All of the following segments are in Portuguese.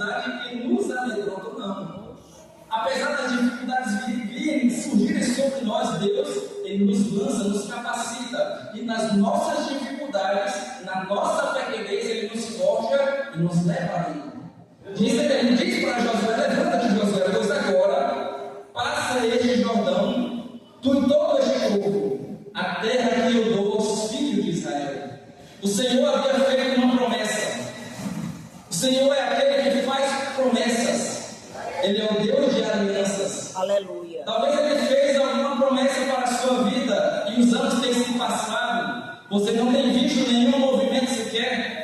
dificuldade que nos amedrontam, não. Apesar das dificuldades virem, surgirem sobre nós, Deus, Ele nos lança, nos capacita. E nas nossas dificuldades, na nossa pequenez, Ele nos forja e nos leva a Ele. Ele diz para Josué: levanta-te, Josué, pois agora passa este Jordão, tu e todo este povo, a terra que eu dou aos filhos de Israel. O Senhor havia feito uma promessa. O Senhor é aquele que faz promessas. Ele é o Deus de alianças. Aleluia. Talvez Ele fez alguma promessa para a sua vida e os anos têm se passado. Você não tem visto nenhum movimento sequer.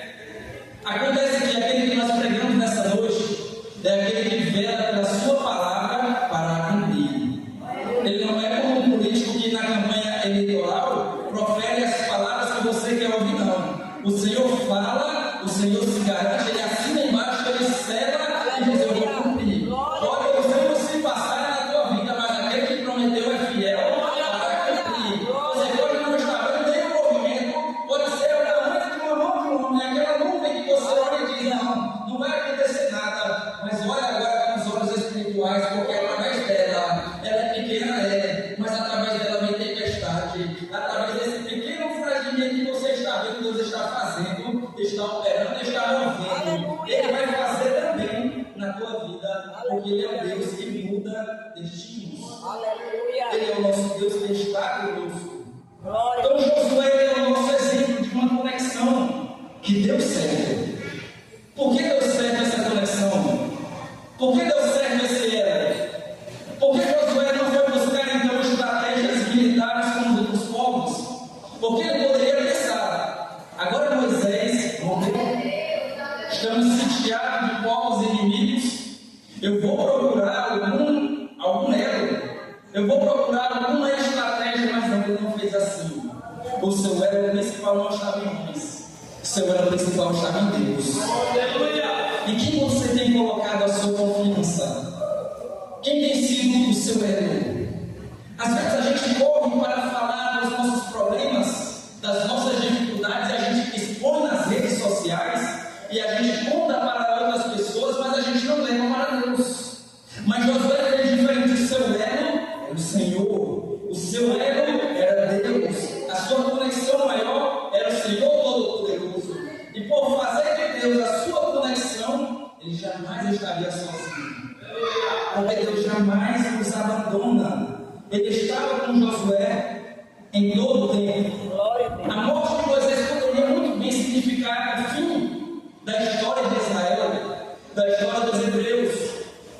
Acontece que aquele que nós pregamos nessa noite é aquele que vela pela sua palavra para cumprir. Ele não é como um político que na campanha eleitoral profere as palavras que você quer ouvir, não. O Senhor fala, o Senhor se garante, Ele assina embaixo, Ele sela e diz: eu vou cumprir. Pode os anos se passarem na tua vida, mas aquele que prometeu é fiel para cumprir. Você pode não estar vendo nenhum movimento, pode ser o tamanho de uma mão de um homem, aquela nuvem que você olha e diz: não vai acontecer nada, mas olha agora com os olhos espirituais, porque através dela, ela é pequena, mas através dela vem tempestade, através desse pequeno fragmento que você está vendo, Deus está fazendo, está operando, está movendo. Ele vai fazer também na tua vida, porque Ele é o Deus que muda destinos. Aleluia. Ele é o nosso Deus que está conosco. Glória. Então Josué é o nosso exemplo de uma conexão que deu certo. Por que deu certo essa conexão? Por que deu certo esse elo? Por que Josué não foi buscar então estratégias militares como os outros povos? Porque ele poderia pensar: agora Moisés morreu, estamos sitiados de povos inimigos, eu vou procurar algum elo, eu vou procurar alguma estratégia, mas não, ele não fez assim. O seu elo principal não estava em homens, o seu elo principal estava em Deus. E quem você tem colocado a sua confiança? Quem tem sido o seu elo? Às vezes a gente corre para falar dos nossos problemas, das nossas dificuldades, e a gente expõe nas redes sociais e a gente conta para outras pessoas, mas a gente não leva para Deus. Mas Josué fez diferente. O seu elo era o Senhor, o seu elo era Deus, a sua conexão maior era o Senhor Todo-Poderoso. E por fazer de Deus a sua conexão, ele jamais estaria sozinho, porque Deus jamais nos abandona. Ele estava com Josué em todo o tempo. A morte de Moisés poderia muito bem significar o fim da história de Israel, da história dos hebreus.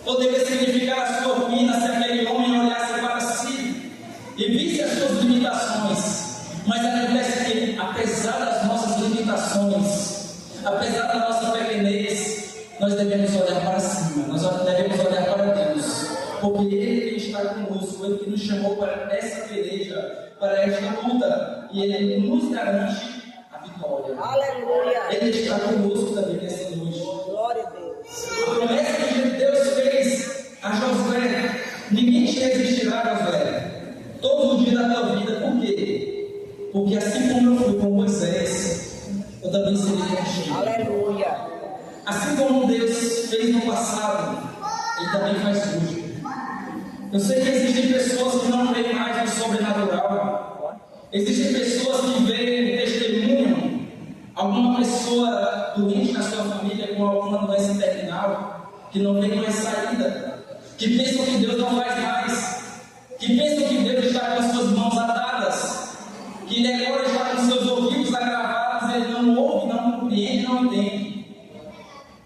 Poderia significar a sua ruína se aquele homem olhasse para si e visse as suas limitações. Mas acontece que, apesar das nossas limitações, apesar da nossa pequenez, nós devemos olhar para cima, nós devemos olhar para Deus, porque Ele está conosco, Ele que nos chamou para essa peleja, para esta luta, e Ele nos garante a vitória. Aleluia. Ele está conosco também nessa noite. Glória a Deus. A promessa que Deus fez a Josué: ninguém te resistirá, Josué, todo dia da tua vida. Por quê? Porque assim como eu fui com Moisés, eu também serei contigo. Aleluia. Assim como Deus fez no passado, Ele também faz hoje. Eu sei que existem pessoas que não veem mais no sobrenatural. Existem pessoas que veem e testemunham alguma pessoa doente na sua família com alguma doença terminal, que não vê mais saída, que pensam que Deus não faz mais, que pensam que Deus está com as suas mãos atadas, que Ele agora está com seus ouvidos agravados, Ele não ouve, não compreende, não entende.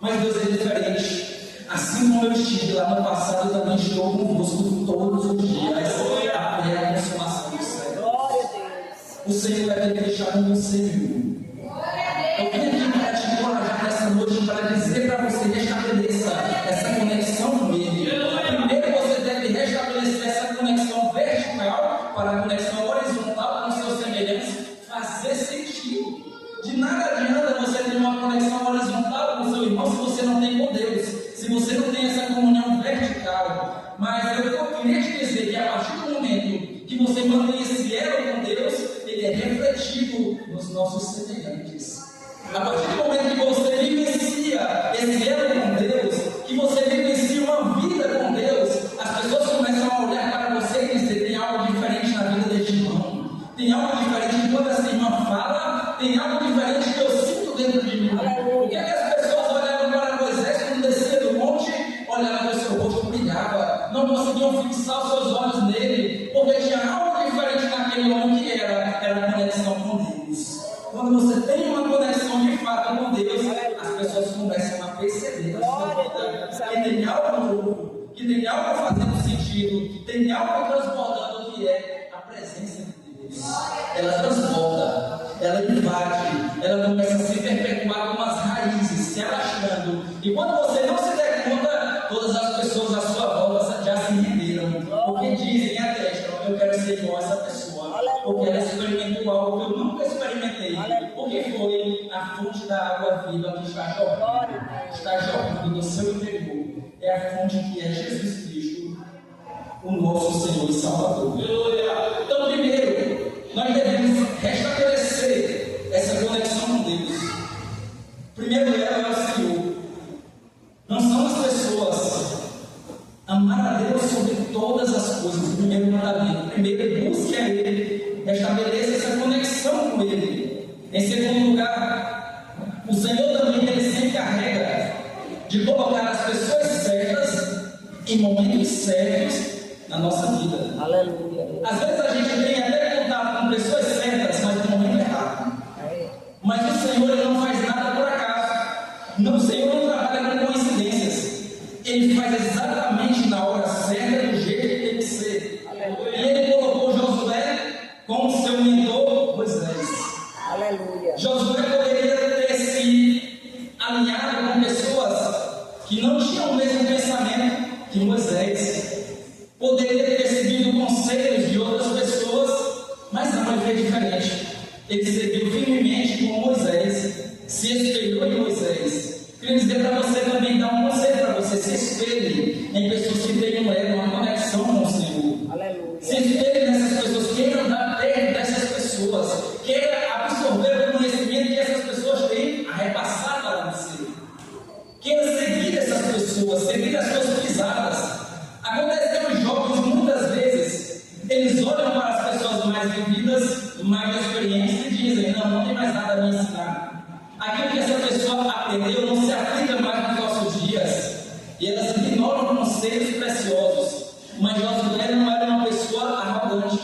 Mas Deus é diferente. Assim como eu estive lá no passado, eu também estou convosco todos os dias, até a consumação do céu. Glória a Deus. O Senhor é aquele que chama você, viu? Eu vim aqui para te encorajar nessa noite, para dizer para você: restabeleça essa conexão com Ele. Primeiro você deve restabelecer essa conexão vertical para a conexão horizontal com os seus semelhantes fazer sentido. De nada adianta você ter uma conexão horizontal com o seu irmão se você não tem com Deus, se você não tem essa comunhão vertical. Mas eu queria te dizer que a partir do momento que você mantém esse elo com Deus, ele é refletido nos nossos inimigo. Por que as pessoas olhavam para Moisés quando descia do monte, olhavam para o seu rosto, brilhava, não conseguiam fixar os seus olhos nele, porque tinha algo diferente naquele homem que era a conexão com Deus. Quando você tem uma conexão de fato com Deus, as pessoas começam a perceber a sua vida, que tem algo novo, que tem algo fazendo sentido, que tem algo transbordando, que é a presença de Deus. Ela transborda, ela invade, ela começa a se perpetuar com as raízes, se alastrando. E quando você não se der conta, todas as pessoas à sua volta já se renderam, porque dizem até, eu quero ser igual a essa pessoa, eu quero experimentar algo que eu nunca experimentei, porque foi a fonte da água viva que está jorrando no seu interior. É a fonte que é Jesus Cristo, o nosso Senhor e Salvador. Então, primeiro, nós devemos restabelecer essa conexão com Deus. Primeiro ela é o Senhor. Não são as pessoas. Amar a Deus sobre todas as coisas. Primeiro mandamento. Primeiro, busque a Ele. Estabeleça essa conexão com Ele. Em segundo lugar, o Senhor também Ele se encarrega de colocar as pessoas certas em momentos certos na nossa vida. Aleluia. Às vezes a gente tem até contato com pessoas certas, mas no momento errado. Mas o Senhor Ele não faz nada por acaso. Não, o Senhor não trabalha com coincidências. Ele faz exatamente na hora certa, do jeito que tem que ser. Aleluia. E Ele colocou Josué como seu mentor Moisés. Aleluia. Josué poderia ter se alinhado com pessoas que não tinham o mesmo pensamento que Moisés. Poderia ter seguido conselhos de outras pessoas, mas não, ele fez diferente. Ele seguiu firmemente com Moisés, se espelhou em Moisés. Queria dizer para você também, dar um conselho para você: se espelhe em pessoas que têm uma conexão com o Senhor. Aleluia. Se espelhe nessas pessoas, queira andar perto dessas pessoas, queira absorver o conhecimento que essas pessoas têm a repassar para você. Queira seguir essas pessoas, seguir as suas pisadas. Acontece que os jovens, muitas vezes, eles olham para as pessoas mais vividas, mais experientes, e dizem: não tem mais nada a me ensinar. Aquilo que essa pessoa aprendeu não se aplica mais nos nossos dias, e elas ignoram conselhos preciosos. Mas Josué não era uma pessoa arrogante.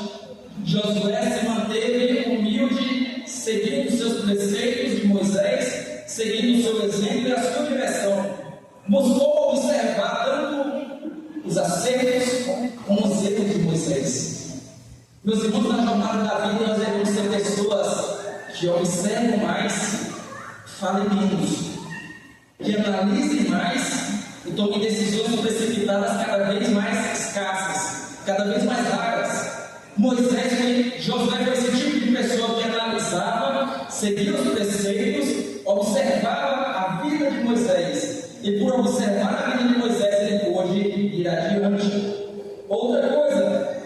Josué se manteve humilde, seguindo os seus preceitos de Moisés, seguindo o seu exemplo e a sua direção. Buscou observar tanto os acertos como os erros de Moisés. Meus irmãos, na jornada da vida nós devemos ser pessoas que observam mais, falem menos, que analisem mais e tomem decisões precipitadas cada vez mais escassas, cada vez mais raras. Josué foi esse tipo de pessoa que analisava, seguia os preceitos, observava a vida de Moisés. E por observar a vida de Moisés, ele pôde ir adiante. Outra coisa,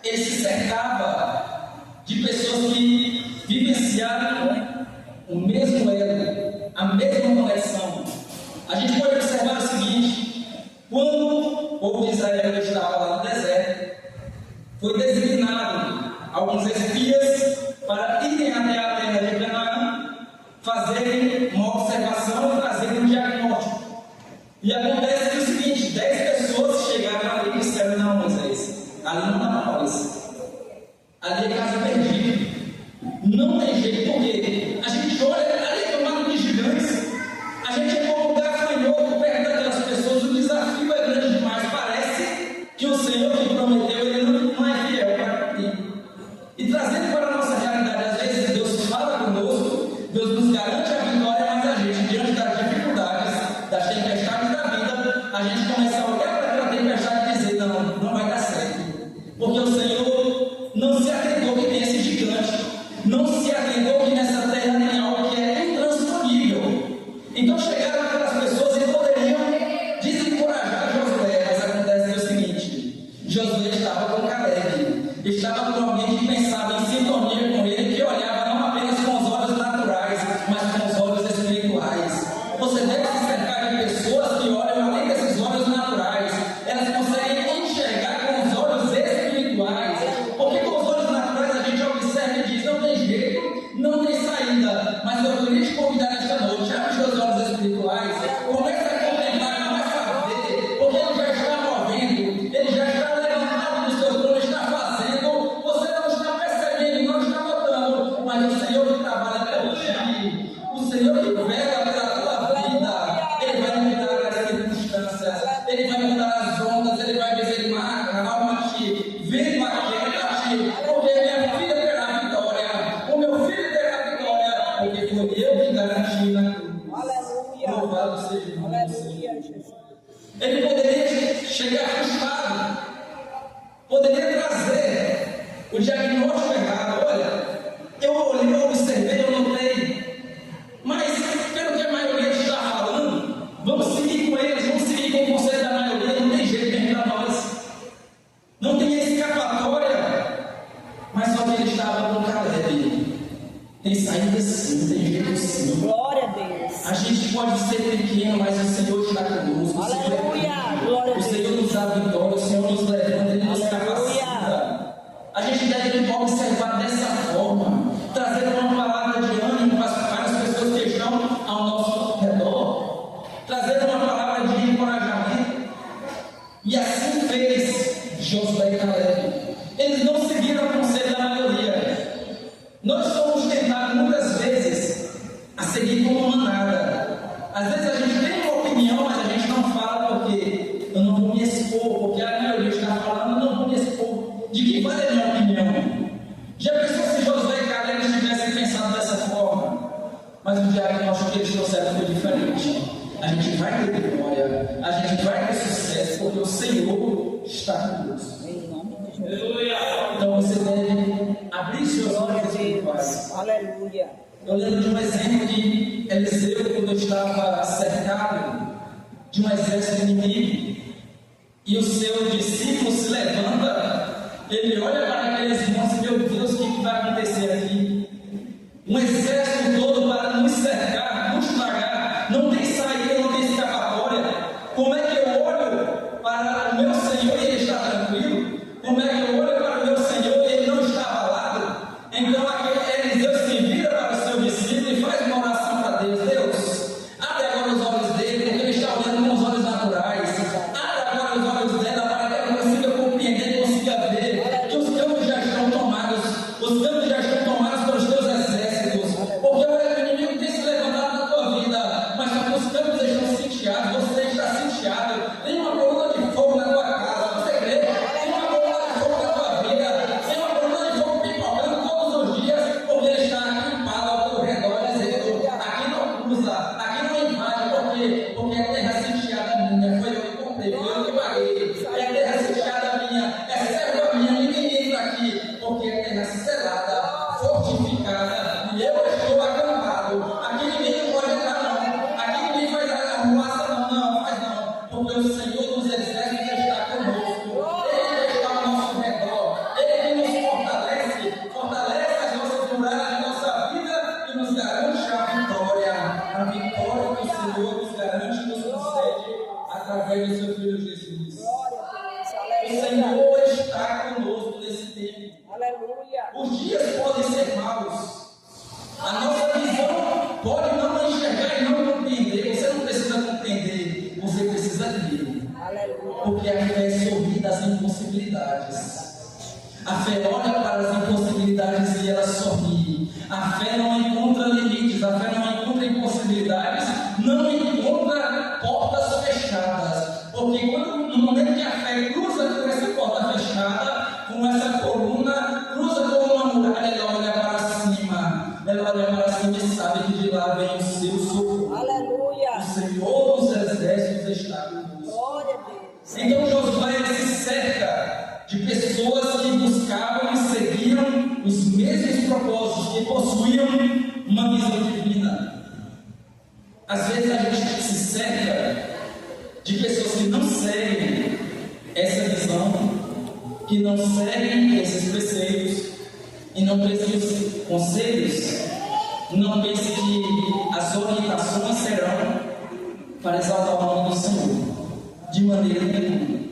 ele se cercava de pessoas que vivenciaram o mesmo elo, a mesma conexão. A gente pode observar o seguinte: quando o povo de Israel estava lá no deserto, foi designado alguns espias para irem até a terra de Canaã, fazerem uma observação e trazerem um diagnóstico. E acontece que o seguinte: 10 pessoas chegaram ali e disseram: não, Moisés, ali não dá para nós, ali é casa perdida, não tem jeito. Porque a gente olha, ali é tomado de gigantes, a gente é como um gafanhoto perto daquelas pessoas, o desafio é grande demais. Parece que o Senhor que prometeu, ele não é fiel para cumprir. E trazendo para a nossa realidade, às vezes Deus fala conosco, Deus nos garante a vitória, mas a gente, diante das dificuldades, das tempestades da vida, a gente começa a olhar para aquela tempestade e dizer: não vai dar certo. Porque o Senhor não se atentou que tem esse gigante, não se atentou que nessa terra tem algo que é intransponível. Então chegaram aquelas pessoas e poderiam desencorajar Josué, mas acontece que é o seguinte: Josué estava com Caleb, estava com alguém que pensava em sintonia com ele, que olhava não apenas com os olhos naturais, mas com os olhos espirituais. Você deve se cercar de pessoas que olham além desses olhos naturais. Elas conseguem enxergar com os olhos espirituais, porque com os olhos naturais a gente observa e diz: não tem jeito, não tem saída. Mas eu queria te convidar nesta noite Aleluia. Louvado seja o nome do Senhor. Aleluia, Jesus. Ele poderia chegar frustrado, poderia trazer o diagnóstico errado. Olha, eu olhei, eu observei, eu notei, mas pelo que a maioria está falando, vamos seguir com eles, vamos seguir com o conselho da maioria, não tem jeito de para nós, não tem escapatória. Mas só que ele estava com Caleb. Tem saída sim, tem jeito sim. Glória a Deus. A gente pode ser pequeno, mas o Senhor está conosco. Aleluia. Glória a O Senhor Deus. nos dá vitória, o Senhor nos levanta, Ele nos capacita. A gente deve observar dessa forma, trazer uma palavra de ânimo para as pessoas que estão ao nosso redor, trazer uma palavra de encorajamento. E assim fez Josué e Caleb. Eles não seguiram o conselho da maioria. Nós somos tentados muitas vezes a seguir como manada. Às vezes a gente tem uma opinião, mas a gente não fala porque eu não vou me expor, porque a maioria está falando, eu não vou me expor. De que vale a minha opinião? Já pensou se Josué e Caleb tivessem pensado dessa forma? Mas o diagnóstico que eles trouxeram foi diferente. A gente vai ter vitória, a gente vai ter sucesso, porque o Senhor está conosco. Em nome de Jesus. Então você deve abrir seus Glória olhos a espirituais. Deus. Aleluia. Eu lembro de um exemplo de Eliseu, quando estava cercado de um exército inimigo, e o seu discípulo se levanta, ele olha para aqueles irmãos e, meu Deus, o que vai acontecer aqui? Um exército todo para nos cercar, nos tragar, não tem saída, não tem escapatória. Como é que eu olho para o meu Senhor e Ele está tranquilo? Como é que eu olho para o meu Senhor e Ele não está abalado? Então aquele Eliseu se vira para o seu discípulo e faz uma oração para Deus. Deus, abre agora os olhos dele, porque ele está olhando com os olhos naturais. Abre agora os olhos dela para que ele consiga compreender, consiga ver que os campos já estão tomados, os campos já estão tomados pelos teus exércitos, porque o inimigo tem se levantado na tua vida, mas os campos estão sitiados, você está sitiado, tem uma coluna de fogo na tua casa, você crê? Tem uma coluna de fogo na tua vida, tem uma coluna de fogo pipocando todos os dias, porque ele está acampado ao teu redor, dizendo, aqui não cruza, aqui não invade, porque é terra sitiada minha, foi eu que comprei, foi eu que paguei, é terra sitiada minha, é serva minha, ninguém entra aqui, porque é terra selada, fortificada, e eu estou acampado, aqui ninguém pode entrar não, aqui ninguém faz arruaça não, faz não, porque o Senhor dos exércitos está conosco, Ele está ao nosso redor, Ele nos fortalece, fortalece as nossas muralhas de nossa vida e nos garante a vitória que o Senhor nos garante e nos concede através do seu Filho Jesus. Glória a Deus. O Aleluia. Senhor está conosco nesse tempo. Aleluia. Os dias podem ser maus. A nossa visão pode não enxergar e não compreender. Você não precisa compreender, você precisa crer. Aleluia. Porque a fé sorri das impossibilidades. A fé olha para as impossibilidades e ela sorri. A fé não encontra limites, a fé não encontra impossibilidades, não encontra portas fechadas. Porque no momento que a fé cruza com essa porta fechada, com essa coluna, cruza com uma muralha, ela olha para cima. Ela olha para cima e sabe que de lá vem o seu socorro. Aleluia. O Senhor dos exércitos está conosco. Glória a Deus. Então Josué se cerca de pessoas que buscavam e seguiam os mesmos propósitos, que possuíam uma visão divina. Às vezes a gente se cerca de pessoas que não seguem essa visão, que não seguem esses preceitos e não precisam os conselhos. Não pense que as orientações serão para exaltar o nome do Senhor, de maneira nenhuma.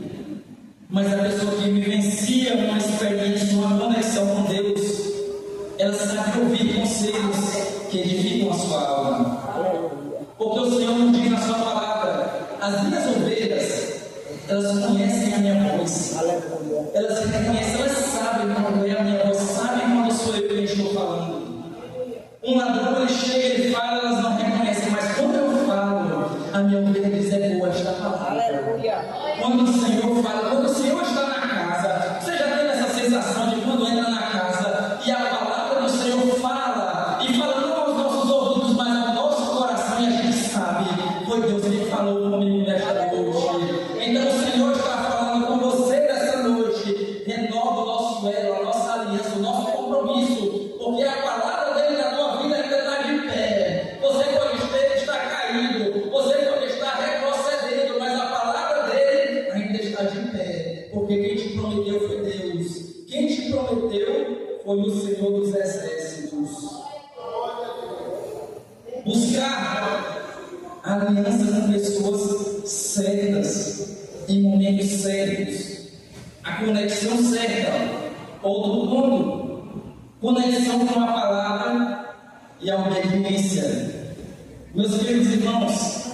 Mas a pessoa que vivencia uma experiência, uma conexão com Deus, ela sabe ouvir conselhos que edificam a sua alma. Aleluia. Porque o Senhor nos diz na sua palavra: as minhas ovelhas, elas conhecem a minha voz. Aleluia. Elas reconhecem, elas sabem quando é a minha voz, sabem quando sou eu que estou falando. Um ladrão, ele chega, ele fala, elas não reconhecem, mas quando eu falo, a minha ovelha diz: é boa esta palavra. Aleluia. Quando o Senhor fala, quando o Senhor está na casa, você já teve essa sensação de quando entra na casa e a palavra do Senhor fala, e fala não aos nossos ouvidos, mas ao nosso coração, e a gente sabe sabe, foi Deus que falou comigo nesta noite. Então o Senhor está falando com você nesta noite. Renova o nosso elo, a nossa aliança, o nosso compromisso, porque a palavra dele na tua vida ainda está de pé. Você pode estar caído, você pode estar retrocedendo, mas a palavra dele ainda está de pé, porque quem te prometeu foi Deus. Quem te prometeu foi o Senhor dos Exércitos. Buscar aliança com pessoas certas, em momentos certos, a conexão certa. Outro ponto, conexão com a palavra e a obediência. Meus queridos irmãos,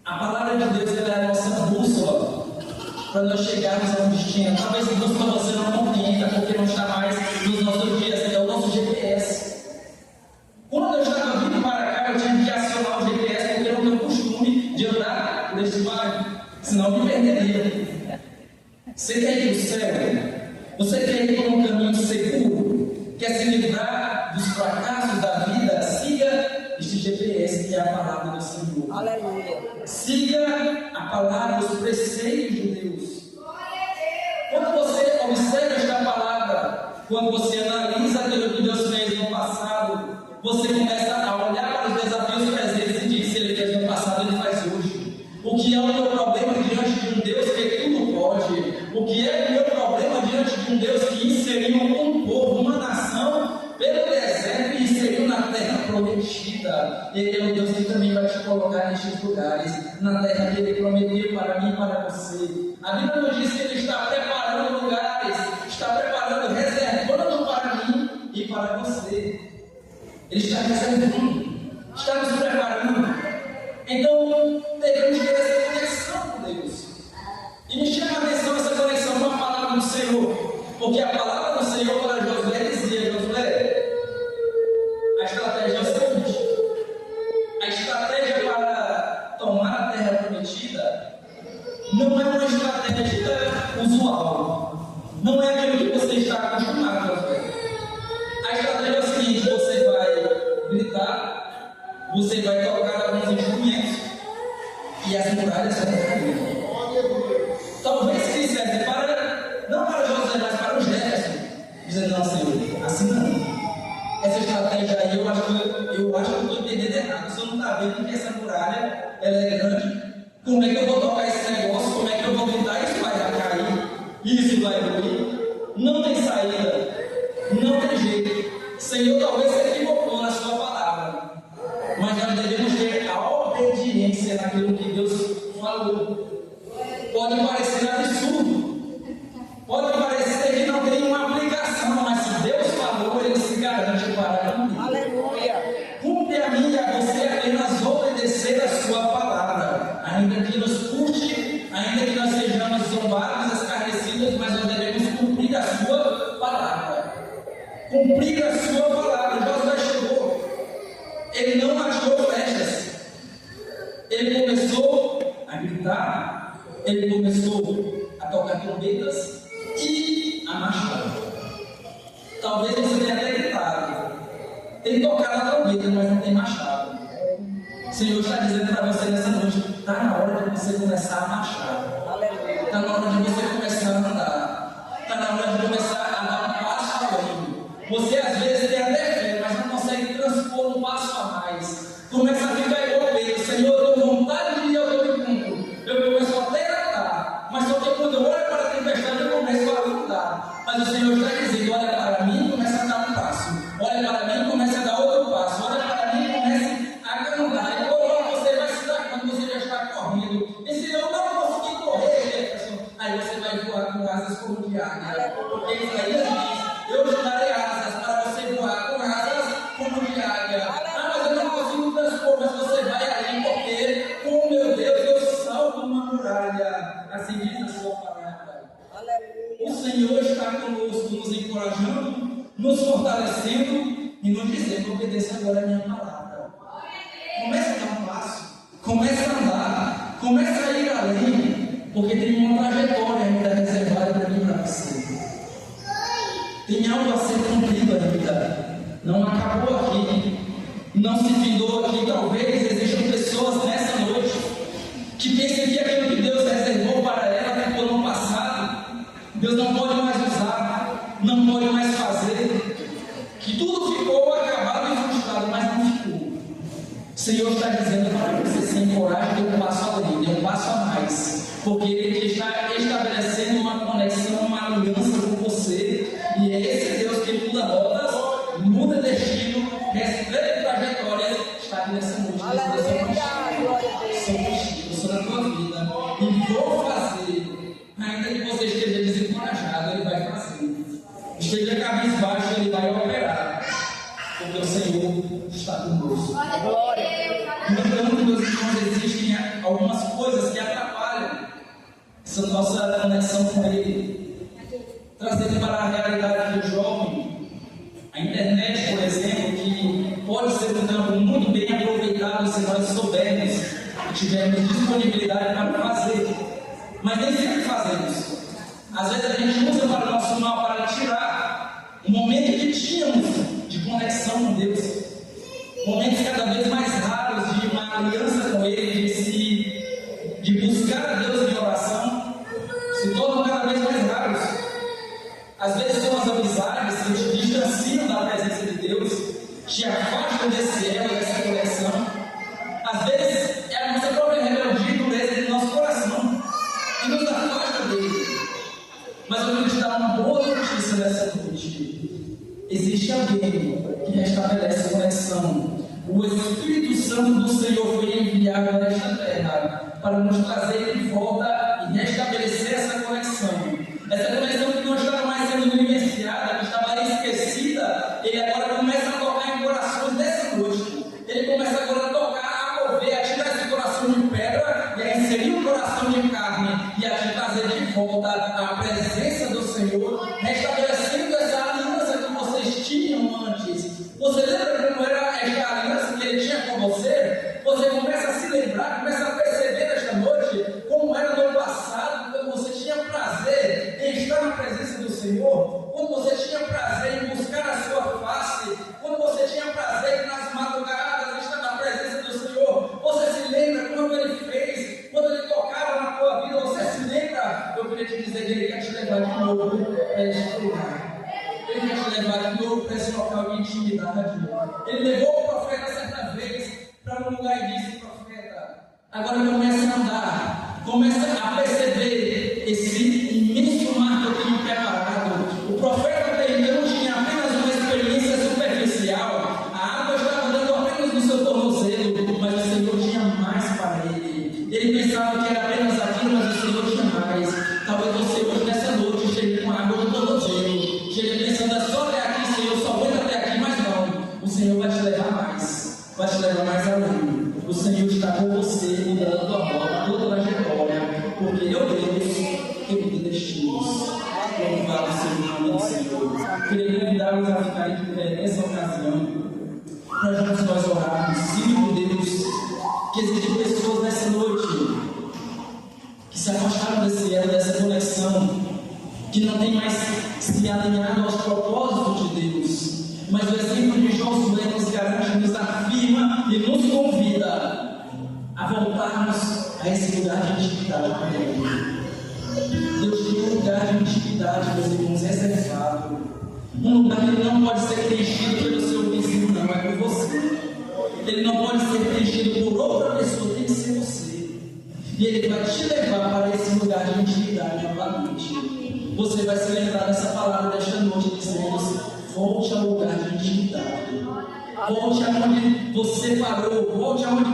a palavra de Deus é a nossa bússola para nós chegarmos a um destino. Talvez a bússola você não compreenda, porque não está mais nos nossos dias, é o nosso GPS. Quando eu estava vindo para cá, eu tive que acionar o GPS, porque eu não tenho costume de andar por este bairro, senão eu me perderia. Você quer ir para o céu? Você quer ir por um caminho seguro? Quer se livrar dos fracassos da vida? Siga este GPS que é a palavra do Senhor. Aleluia. Siga a palavra, os preceitos de Deus. Quando você observa esta palavra, quando você analisa aquilo que Deus fez no passado, você começa a olhar para os desafios presentes e diz: se Ele fez no passado, Ele faz hoje. O que é o meu problema diante de um Deus que tudo pode? O que é o meu problema diante de um Deus que inseriu um povo, uma nação, pelo deserto e inseriu na terra prometida? Ele é o Deus que também vai te colocar nestes lugares, na terra que Ele prometeu para mim e para você. A Bíblia nos diz que Ele está preparando lugares, está preparando, reservando para mim e para você. Ele está reservando, está nos preparando. Então, devemos ter essa conexão com Deus. E me chama a atenção essa conexão com a palavra do Senhor, porque a palavra do Senhor para Josué dizia: Josué, a estratégia é o seguinte: a estratégia para tomar a terra prometida não é uma estratégia usual, não é aquilo que você está acostumado, Josué. A estratégia é o seguinte: você vai gritar, você vai tocar alguns instrumentos e as muralhas vão cair. Talvez que serve para, não para José, mas para o Jefferson, dizendo: não, Senhor, assim não. Essa estratégia aí eu acho que eu estou entendendo errado. O Senhor não está vendo que essa muralha ela é grande. Como é que eu vou tocar esse negócio? Como é que eu vou gritar? Isso vai cair, isso vai ruir. Não tem saída, não tem jeito. Senhor, talvez se equivocou na sua palavra, mas nós devemos ter a obediência naquilo que Deus falou. Pode parecer absurdo, pode parecer que não tem uma aplicação, mas se Deus falou, Ele se garante para cumprir. Aleluia. Cumpre a mim e a você apenas obedecer a sua palavra, ainda que nos custe, ainda que nós sejamos zombados, escarnecidos, mas nós devemos cumprir a sua palavra. Cumprir a sua palavra. Josué chegou, ele não achou flechas, ele começou a gritar, ele começou a tocar trombetas e a marchar. Talvez você tenha até gritado, tem tocado a trombeta, mas não tem marchado. O Senhor está dizendo para você nessa noite: está na hora de você começar a marchar. Aleluia. Está na hora de você começar a andar. Está na hora de começar a dar um passo além. Você às vezes tem até fé, mas não consegue transpor um passo a mais. Começa a ficar igual Pedro: Senhor, eu tenho vontade de ir ao teu encontro. Eu começo até a andar, mas só que quando eu olho para a tempestade eu começo a andar. Mas o Senhor está dizendo: olha para mim e começa a dar um passo. Olha para mim e começa a dar outro passo. Olha para mim e comece a andar. E quando você vai se dar quando você já está correndo. E se eu não conseguir correr, Jefferson, aí você vai voar com asas como de águia. Porque Isaías diz: eu te darei asas para você voar com asas como de águia. Ah, mas eu não consigo transpor, mas você vai ali, porque com meu Deus eu salto uma muralha. Assim diz a sua palavra. Aleluia. O Senhor está conosco, nos encorajando, nos fortalecendo e nos dizendo: obedeça agora a minha palavra. Comece a dar um passo, comece a andar, comece a ir além, porque tem uma trajetória ainda reservada para mim e para você. Tem algo a ser cumprido ainda. Não acabou aqui, não se findou aqui. Talvez existam pessoas pessoas nessa noite que pensam que aquilo que Deus reservou para ela ficou no passado, Deus não pode mais usar, não pode mais fazer, que tudo ficou acabado e frustrado, mas não ficou. O Senhor está dizendo para você: se encoraje, dê um passo além, dê um passo a mais, porque Ele está estabelecendo uma conexão, uma aliança com você, e é esse Deus que muda rotas, muda destino, reescreve trajetórias, está aqui nessa noite. Sou contigo, sou da tua vida, e vou fazer, ainda que você esteja desencorajado, Ele vai fazer, esteja cabisbaixo, Ele vai operar, porque o Senhor está conosco. Lembrando, meus irmãos, existem algumas coisas que atrapalham essa nossa conexão com Ele. Trazendo para a realidade do jovem, a internet, por exemplo, que pode ser um campo muito bem aproveitado se nós soubermos e tivermos disponibilidade para fazer, mas nem sempre fazemos. Às vezes a gente usa para o nosso mal, para tirar o momento que tínhamos de conexão com Deus, momentos cada vez mais raros de uma aliança com Ele, de buscar a Deus em oração, se tornam cada vez mais raros. Às vezes são as amizades que te distanciam da presença de Deus, te afastam desse elo, dessa conexão. Às vezes é a nossa própria rebeldia e dureza do nosso coração que nos afasta dele. Mas eu quero te dar uma boa notícia nessa noite: existe alguém que restabelece a conexão. O Espírito Santo do Senhor foi enviado nesta terra para nos trazer de volta e restabelecer essa conexão. Essa conexão que não estava mais sendo vivenciada, que estava esquecida, Ele agora começa a tocar em corações dessa noite. Ele começa agora a tocar, a mover, a tirar esse coração de pedra e a inserir um coração de carne e a te trazer de volta à presença do Senhor, restabelecendo essa aliança que vocês tinham antes. Você lembra como era esta aliança que Ele tinha com você? Você começa a se lembrar, começa a perceber nesta noite como era no passado, quando você tinha prazer em estar na presença do Senhor, quando você tinha prazer em buscar a sua face, quando você tinha prazer em nas madrugadas estar na presença do Senhor. Você se lembra quando Ele fez, quando Ele tocava na tua vida, você se lembra? Eu queria te dizer que Ele quer te levar de novo para este lugar. Ele quer te levar de novo para esse local de intimidade. Ele levou o profeta certa vez para um lugar e disse: profeta, agora começa a andar, começa a perceber esse imenso mar que eu tenho preparado. O profeta até então tinha apenas uma experiência superficial, a água estava dando apenas no seu tornozelo, mas o Senhor tinha mais para ele. Ele pensava que era apenas aquilo, mas o Senhor tinha mais. Talvez você hoje nessa noite chegue com água no tornozelo, chegue pensando: é só até aqui, Senhor, só vou até aqui, mas não. O Senhor vai te levar mais, vai te levar mais além. O Senhor está com você, mudando a tua rota, toda a trajetória, porque meu Deus tem muitos destinos. Louvado seja o nome do Senhor. Queria convidá-los a ficarem de pé nessa ocasião, para juntos nós orarmos. Sim, meu Deus, que existem pessoas nessa noite que se afastaram desse elo, dessa conexão, que não tem mais se alinhado aos propósitos de Deus. Mas o exemplo de Josué nos garante, nos afirma e nos convida a voltarmos a esse lugar de intimidade com Ele. Deus tem um lugar de intimidade, meus irmãos, reservado. Um lugar que não pode ser preenchido pelo seu vizinho, não, é por você. Ele não pode ser preenchido por outra pessoa, tem que ser você. E Ele vai te levar para esse lugar de intimidade novamente. Você vai se lembrar dessa palavra desta noite, dizendo: volte ao lugar de intimidade. Volte aonde você parou. Volte aonde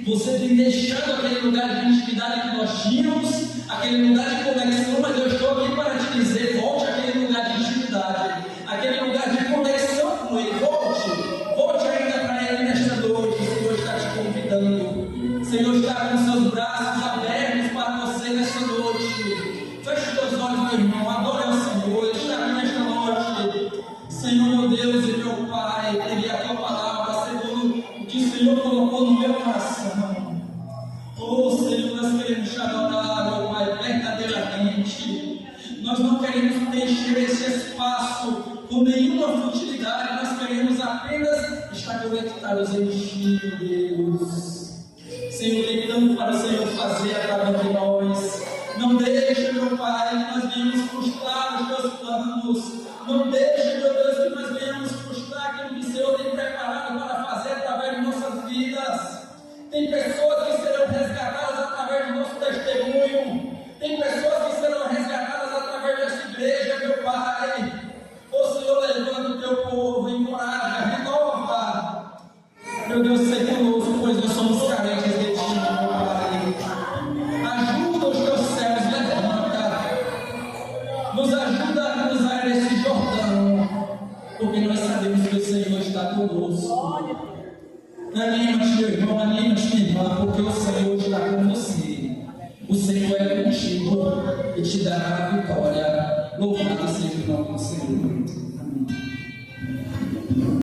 você tem deixado aquele lugar de intimidade que nós tínhamos, aquele lugar de conexão. Mas eu estou aqui para te dizer: volte àquele lugar de intimidade, aquele lugar de conexão com Ele. Volte ainda para Ele nesta noite. O Senhor está te convidando. O Senhor está com seus braços abertos para você nesta noite. Feche os teus olhos, meu irmão. Adore ao Senhor. Ele está aqui nesta noite. Senhor, meu Deus e meu Pai, peguei a tua palavra segundo o que o Senhor colocou no meu coração. Oh, Senhor, nós queremos te adorar, meu Pai, verdadeiramente. Nós não queremos preencher esse espaço com nenhuma futilidade, nós queremos apenas estar conectados em Ti, Deus. Senhor, tem tanto para o Senhor fazer através de nós. Não deixe, meu Pai, que nós venhamos frustrar os teus planos. Não deixe, meu Deus, que nós venhamos frustrar aquilo que o Senhor tem preparado para fazer através de nossas vidas. Tem pessoas que serão resgatadas através do nosso testemunho. Tem pessoas que serão resgatadas através dessa igreja, meu Pai. Ô Senhor, levanta o teu povo, encoraja, renova. Meu Deus, seja conosco, pois nós somos carentes de Ti, meu Pai. Ajuda os teus céus, levanta. Nos ajuda a cruzar esse Jordão, porque nós sabemos que o Senhor está conosco. Anima-te, meu irmão, anima-te, minha irmã, porque o